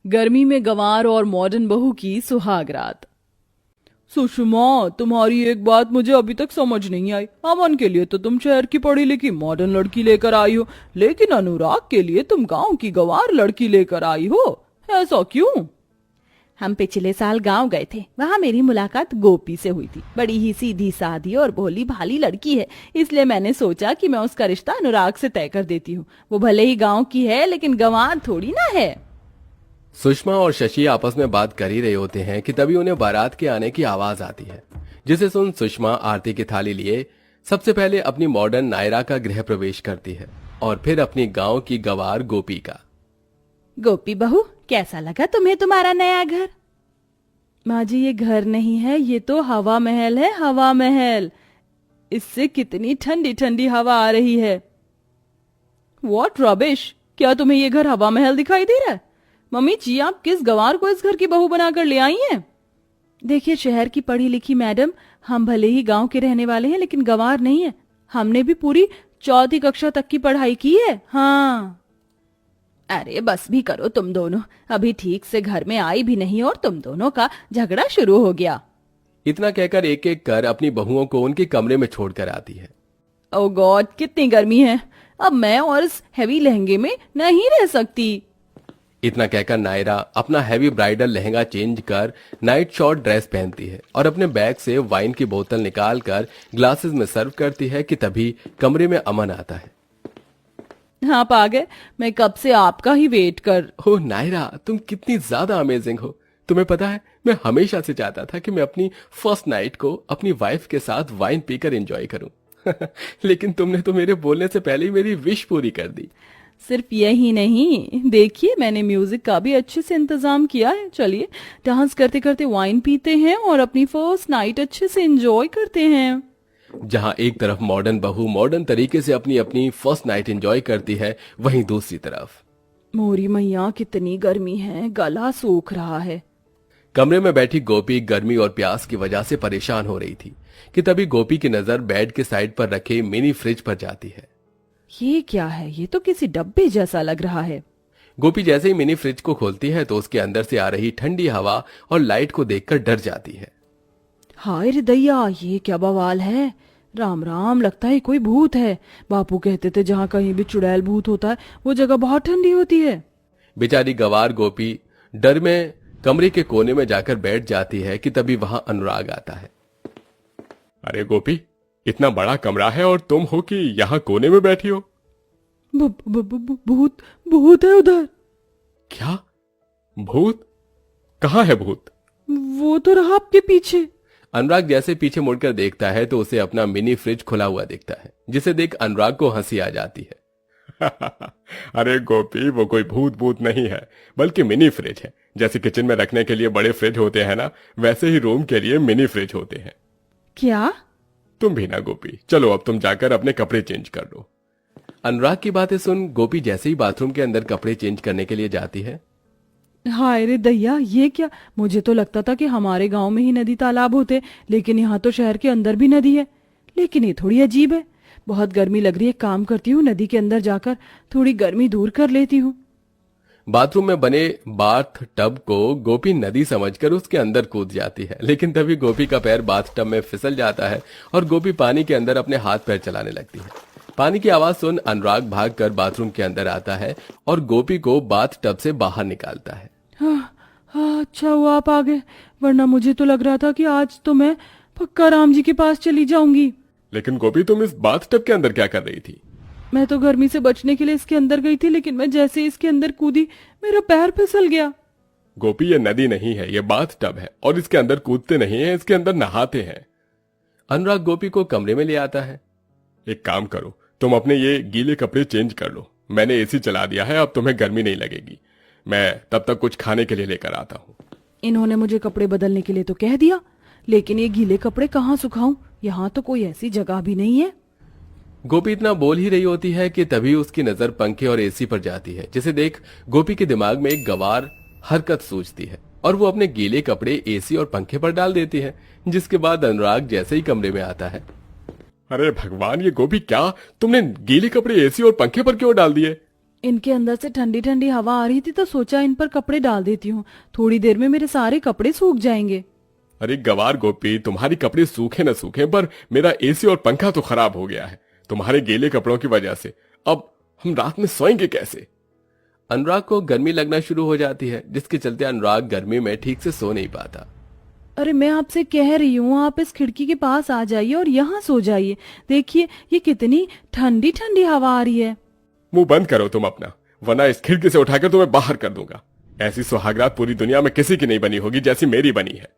गर्मी में गंवार और मॉडर्न बहू की सुहाग रात। सुषमा, तुम्हारी एक बात मुझे अभी तक समझ नहीं आई। अमन के लिए तो तुम शहर की पढ़ी लिखी मॉडर्न लड़की लेकर आई हो, लेकिन अनुराग के लिए तुम गांव की गंवार लड़की लेकर आई हो। ऐसा क्यों? हम पिछले साल गांव गए थे, वहाँ मेरी मुलाकात गोपी से हुई थी। बड़ी ही सीधी सादी और भोली भाली लड़की है, इसलिए मैंने सोचा कि मैं उसका रिश्ता अनुराग से तय कर देती हूँ। वो भले ही गांव की है, लेकिन गंवार थोड़ी ना है। सुषमा और शशि आपस में बात कर ही रहे होते हैं कि तभी उन्हें बारात के आने की आवाज आती है, जिसे सुन सुषमा आरती की थाली लिए सबसे पहले अपनी मॉडर्न नायरा का गृह प्रवेश करती है और फिर अपनी गांव की गंवार गोपी का। गोपी बहू, कैसा लगा तुम्हें तुम्हारा नया घर? माँ जी, ये घर नहीं है, ये तो हवा महल है, हवा महल। इससे कितनी ठंडी ठंडी हवा आ रही है। What rubbish! क्या तुम्हें ये घर हवा महल दिखाई दे रहा है? मम्मी जी, आप किस गंवार को इस घर की बहू बनाकर ले आई हैं? देखिए शहर की पढ़ी लिखी मैडम, हम भले ही गांव के रहने वाले हैं, लेकिन गंवार नहीं है। हमने भी पूरी 4वीं कक्षा तक की पढ़ाई की है। हाँ। अरे बस भी करो तुम दोनों, अभी ठीक से घर में आई भी नहीं और तुम दोनों का झगड़ा शुरू हो गया। इतना कहकर एक एक कर अपनी बहुओं को उनके कमरे में छोड़कर आती है। ओ गॉड, कितनी गर्मी है! अब मैं और इस हैवी लहंगे में नहीं रह सकती। इतना कहकर नायरा अपना हैवी ब्राइडल लहंगा चेंज कर नाइट शॉर्ट ड्रेस पहनती है और अपने बैग से वाइन की बोतल निकालकर ग्लासेस में सर्व करती है कि तभी कमरे में अमन आता है। आप आ गए, मैं कब से आपका ही वेट कर। हो नायरा, तुम कितनी ज्यादा अमेजिंग हो। तुम्हें पता है, मैं हमेशा से चाहता था कि मैं अपनी फर्स्ट नाइट को अपनी वाइफ के साथ वाइन पीकर एंजॉय करूं। लेकिन तुमने तो मेरे बोलने से पहले ही मेरी विश पूरी कर दी। सिर्फ यही नहीं, देखिए मैंने म्यूजिक का भी अच्छे से इंतजाम किया है। चलिए डांस करते करते वाइन पीते हैं और अपनी फर्स्ट नाइट अच्छे से एंजॉय करते हैं। जहां एक तरफ मॉडर्न बहू मॉडर्न तरीके से अपनी अपनी फर्स्ट नाइट एंजॉय करती है, वहीं दूसरी तरफ मोरी मैया, कितनी गर्मी है, गला सूख रहा है। कमरे में बैठी गोपी गर्मी और प्यास की वजह से परेशान हो रही थी कि तभी गोपी की नजर बेड के साइड पर रखे मिनी फ्रिज पर जाती है। ये क्या है? ये तो किसी डब्बे जैसा लग रहा है। गोपी जैसे ही मिनी फ्रिज को खोलती है तो उसके अंदर से आ रही ठंडी हवा और लाइट को देखकर डर जाती है। हाय रे दैया, ये क्या बवाल है! राम राम, लगता है कोई भूत है। बापू कहते थे जहाँ कहीं भी चुड़ैल भूत होता है वो जगह बहुत ठंडी होती है। बेचारी गंवार गोपी डर में कमरे के कोने में जाकर बैठ जाती है कि तभी वहां अनुराग आता है। अरे गोपी, इतना बड़ा कमरा है और तुम हो कि यहाँ कोने में बैठी हो? भूत भूत है उधर। क्या? भूत? कहाँ है भूत? वो तो रहा आपके पीछे। अनुराग जैसे पीछे मुड़कर देखता है तो उसे अपना मिनी फ्रिज खुला हुआ दिखता है, जिसे देख अनुराग को हंसी आ जाती है। अरे गोपी, वो कोई भूत नहीं है, बल्कि मिनी फ्रिज है। जैसे किचन में रखने के लिए बड़े फ्रिज होते हैं ना, वैसे ही रूम के लिए मिनी फ्रिज होते हैं। क्या? तुम भी ना गोपी, चलो अब तुम जाकर अपने कपड़े चेंज कर लो। अनुराग की बातें सुन गोपी जैसे ही बाथरूम के अंदर कपड़े चेंज करने के लिए जाती है। हाय रे दैया, ये क्या! मुझे तो लगता था कि हमारे गांव में ही नदी तालाब होते, लेकिन यहाँ तो शहर के अंदर भी नदी है। लेकिन ये थोड़ी अजीब है। बहुत गर्मी लग रही है, काम करती हूँ, नदी के अंदर जाकर थोड़ी गर्मी दूर कर लेती हूँ। बाथरूम में बने बाथ टब को गोपी नदी समझकर उसके अंदर कूद जाती है, लेकिन तभी गोपी का पैर बाथ टब में फिसल जाता है और गोपी पानी के अंदर अपने हाथ पैर चलाने लगती है। पानी की आवाज सुन अनुराग भागकर बाथरूम के अंदर आता है और गोपी को बाथ टब से बाहर निकालता है। हाँ, अच्छा हुआ आप आ गए, वरना मुझे तो लग रहा था कि आज तो मैं पक्का राम जी के पास चली जाऊंगी। लेकिन गोपी, तुम इस बाथ टब के अंदर क्या कर रही थी? मैं तो गर्मी से बचने के लिए इसके अंदर गई थी, लेकिन मैं जैसे ही इसके अंदर कूदी मेरा पैर फिसल गया। गोपी, ये नदी नहीं है, ये बाथ टब है और इसके अंदर कूदते नहीं है, इसके अंदर नहाते हैं। अनुराग गोपी को कमरे में ले आता है। एक काम करो, तुम अपने ये गीले कपड़े चेंज कर लो। मैंने एसी चला दिया है, अब तुम्हें गर्मी नहीं लगेगी। मैं तब तक कुछ खाने के लिए लेकर आता हूँ। इन्होंने मुझे कपड़े बदलने के लिए तो कह दिया, लेकिन ये गीले कपड़े कहाँ सुखाऊं? यहाँ तो कोई ऐसी जगह भी नहीं है। गोपी इतना बोल ही रही होती है कि तभी उसकी नजर पंखे और एसी पर जाती है, जिसे देख गोपी के दिमाग में एक गंवार हरकत सूझती है और वो अपने गीले कपड़े एसी और पंखे पर डाल देती है। जिसके बाद अनुराग जैसे ही कमरे में आता है। अरे भगवान, ये गोपी, क्या तुमने गीले कपड़े एसी और पंखे पर क्यों डाल दिए? इनके अंदर से ठंडी ठंडी हवा आ रही थी तो सोचा इन पर कपड़े डाल देती हूँ, थोड़ी देर में मेरे सारे कपड़े सूख जाएंगे। अरे गवार गोपी, तुम्हारी कपड़े सूखे न सूखे, पर मेरा एसी और पंखा तो खराब हो गया है तुम्हारे गीले कपड़ों की वजह से। अब हम रात में सोएंगे कैसे? अनुराग को गर्मी लगना शुरू हो जाती है, जिसके चलते अनुराग गर्मी में ठीक से सो नहीं पाता। अरे मैं आपसे कह रही हूँ, आप इस खिड़की के पास आ जाइए और यहाँ सो जाइए। देखिए ये कितनी ठंडी ठंडी हवा आ रही है। मुंह बंद करो तुम अपना, वरना इस खिड़की से उठाकर तुम्हें बाहर कर दूंगा। ऐसी सुहागरात पूरी दुनिया में किसी की नहीं बनी होगी जैसी मेरी बनी है।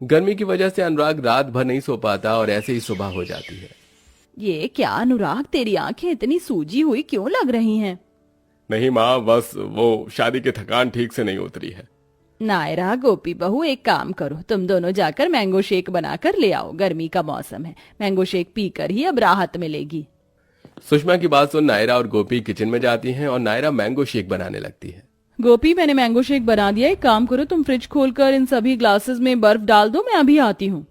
गर्मी की वजह से अनुराग रात भर नहीं सो पाता और ऐसे ही सुबह हो जाती है। ये क्या अनुराग, तेरी आंखें इतनी सूजी हुई क्यों लग रही हैं? नहीं माँ, बस वो शादी की थकान ठीक से नहीं उतरी है। नायरा, गोपी बहू, एक काम करो, तुम दोनों जाकर मैंगो शेक बनाकर ले आओ। गर्मी का मौसम है, मैंगो शेक पीकर ही अब राहत मिलेगी। सुषमा की बात सुन नायरा और गोपी किचन में जाती हैं और नायरा मैंगो शेक बनाने लगती है। गोपी, मैंने मैंगो शेक बना दिया, एक काम करो, तुम फ्रिज खोलकर इन सभी ग्लासेस में बर्फ डाल दो, मैं अभी आती हूँ।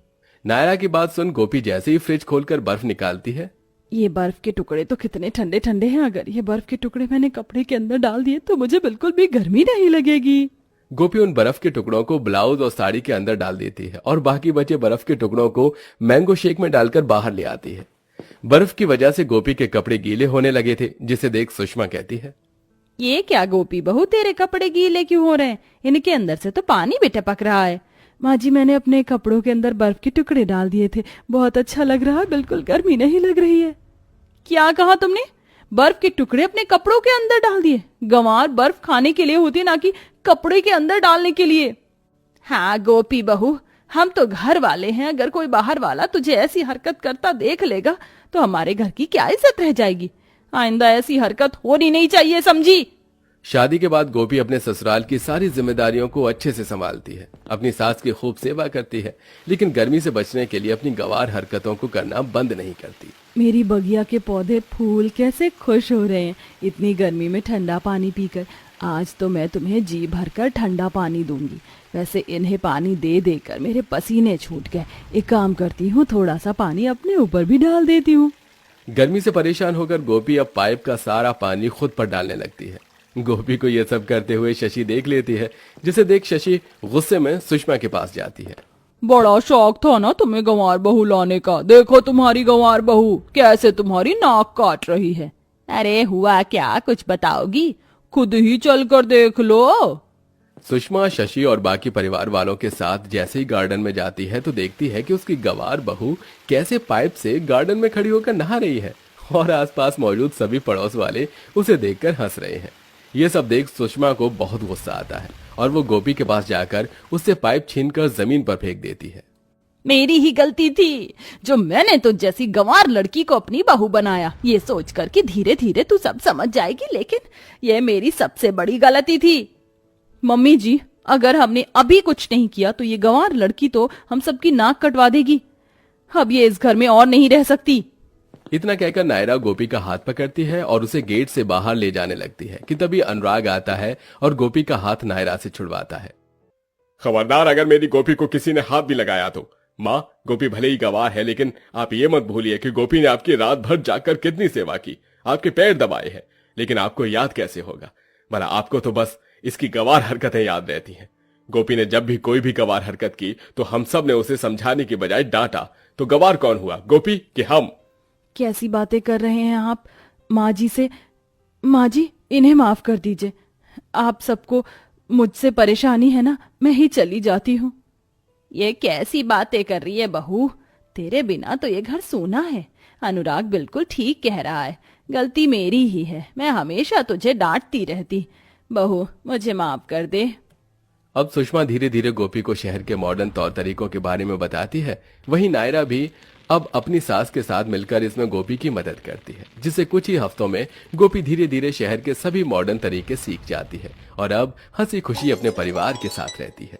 नायरा की बात सुन गोपी जैसे ही फ्रिज खोलकर बर्फ निकालती है। ये बर्फ के टुकड़े तो कितने ठंडे ठंडे हैं, अगर ये बर्फ के टुकड़े मैंने कपड़े के अंदर डाल दिए तो मुझे बिल्कुल भी गर्मी नहीं लगेगी। गोपी उन बर्फ के टुकड़ों को ब्लाउज और साड़ी के अंदर डाल देती है और बाकी बचे बर्फ के टुकड़ों को मैंगो शेक में डालकर बाहर ले आती है। बर्फ की वजह से गोपी के कपड़े गीले होने लगे थे, जिसे देख सुषमा कहती है, ये क्या गोपी बहू, तेरे कपड़े गीले क्यों हो रहे हैं? इनके अंदर से तो पानी भी टपक रहा है। माँ जी, मैंने अपने कपड़ों के अंदर बर्फ के टुकड़े डाल दिए थे, बहुत अच्छा लग रहा है, बिल्कुल गर्मी नहीं लग रही है। क्या कहा तुमने? बर्फ के टुकड़े अपने कपड़ों के अंदर डाल दिए? गंवार, बर्फ खाने के लिए होती है, ना कि कपड़े के अंदर डालने के लिए। हाँ गोपी बहू, हम तो घर वाले हैं, अगर कोई बाहर वाला तुझे ऐसी हरकत करता देख लेगा तो हमारे घर की क्या इज्जत रह जाएगी। आइंदा ऐसी हरकत होनी नहीं चाहिए, समझी? शादी के बाद गोपी अपने ससुराल की सारी जिम्मेदारियों को अच्छे से संभालती है, अपनी सास की खूब सेवा करती है, लेकिन गर्मी से बचने के लिए अपनी गंवार हरकतों को करना बंद नहीं करती। मेरी बगिया के पौधे फूल कैसे खुश हो रहे हैं इतनी गर्मी में ठंडा पानी पीकर। आज तो मैं तुम्हें जी भरकर ठंडा पानी दूंगी। वैसे इन्हें पानी दे देकर मेरे पसीने छूट गए। एक काम करती हूँ, थोड़ा सा पानी अपने ऊपर भी डाल देती हूँ। गर्मी से परेशान होकर गोपी अब पाइप का सारा पानी खुद पर डालने लगती है। गोपी को यह सब करते हुए शशि देख लेती है, जिसे देख शशि गुस्से में सुषमा के पास जाती है। बड़ा शौक था ना तुम्हें गंवार बहू लाने का, देखो तुम्हारी गंवार बहू कैसे तुम्हारी नाक काट रही है। अरे हुआ क्या, कुछ बताओगी? खुद ही चल कर देख लो। सुषमा शशि और बाकी परिवार वालों के साथ जैसे ही गार्डन में जाती है तो देखती है कि उसकी गंवार बहू कैसे पाइप से गार्डन में खड़ी होकर नहा रही है और आसपास मौजूद सभी पड़ोस वाले उसे देखकर हंस रहे हैं। ये सब देख सुषमा को बहुत गुस्सा आता है और वो गोपी के पास जाकर उससे पाइप छीनकर जमीन पर फेंक देती है। मेरी ही गलती थी जो मैंने तो जैसी गंवार लड़की को अपनी बहू बनाया, ये सोचकर कि धीरे धीरे तू सब समझ जाएगी, लेकिन ये मेरी सबसे बड़ी गलती थी। मम्मी जी, अगर हमने अभी कुछ नहीं किया तो ये गंवार लड़की तो हम सबकी नाक कटवा देगी। अब ये इस घर में और नहीं रह सकती। इतना कहकर नायरा गोपी का हाथ पकड़ती है और उसे गेट से बाहर ले जाने लगती है कि तभी अनुराग आता है और गोपी का हाथ नायरा से छुड़वाता है। खबरदार, अगर मेरी गोपी को किसी ने हाथ भी लगाया तो। माँ, गोपी भले ही गंवार है, लेकिन आप ये मत भूलिए कि गोपी ने आपकी रात भर जाकर कितनी सेवा की, आपके पैर दबाए हैं, लेकिन आपको याद कैसे होगा? भला आपको तो बस इसकी गंवार हरकतें याद रहती हैं। गोपी ने जब भी कोई भी गंवार हरकत की तो हम सब ने उसे समझाने की बजाय डांटा। तो गंवार कौन हुआ, गोपी कि हम? कैसी बातें कर रहे हैं आप? माँ जी से, माँ जी इन्हें माफ कर दीजिए। आप सबको मुझसे परेशानी है ना, मैं ही चली जाती हूँ। ये कैसी बातें कर रही है बहू, तेरे बिना तो ये घर सूना है। अनुराग बिल्कुल ठीक कह रहा है, गलती मेरी ही है, मैं हमेशा तुझे डांटती रहती। बहू मुझे माफ कर दे। अब सुषमा धीरे धीरे गोपी को शहर के मॉडर्न तौर तरीकों के बारे में बताती है। वहीं नायरा भी अब अपनी सास के साथ मिलकर इसमें गोपी की मदद करती है, जिससे कुछ ही हफ्तों में गोपी धीरे धीरे शहर के सभी मॉडर्न तरीके सीख जाती है और अब हंसी खुशी अपने परिवार के साथ रहती है।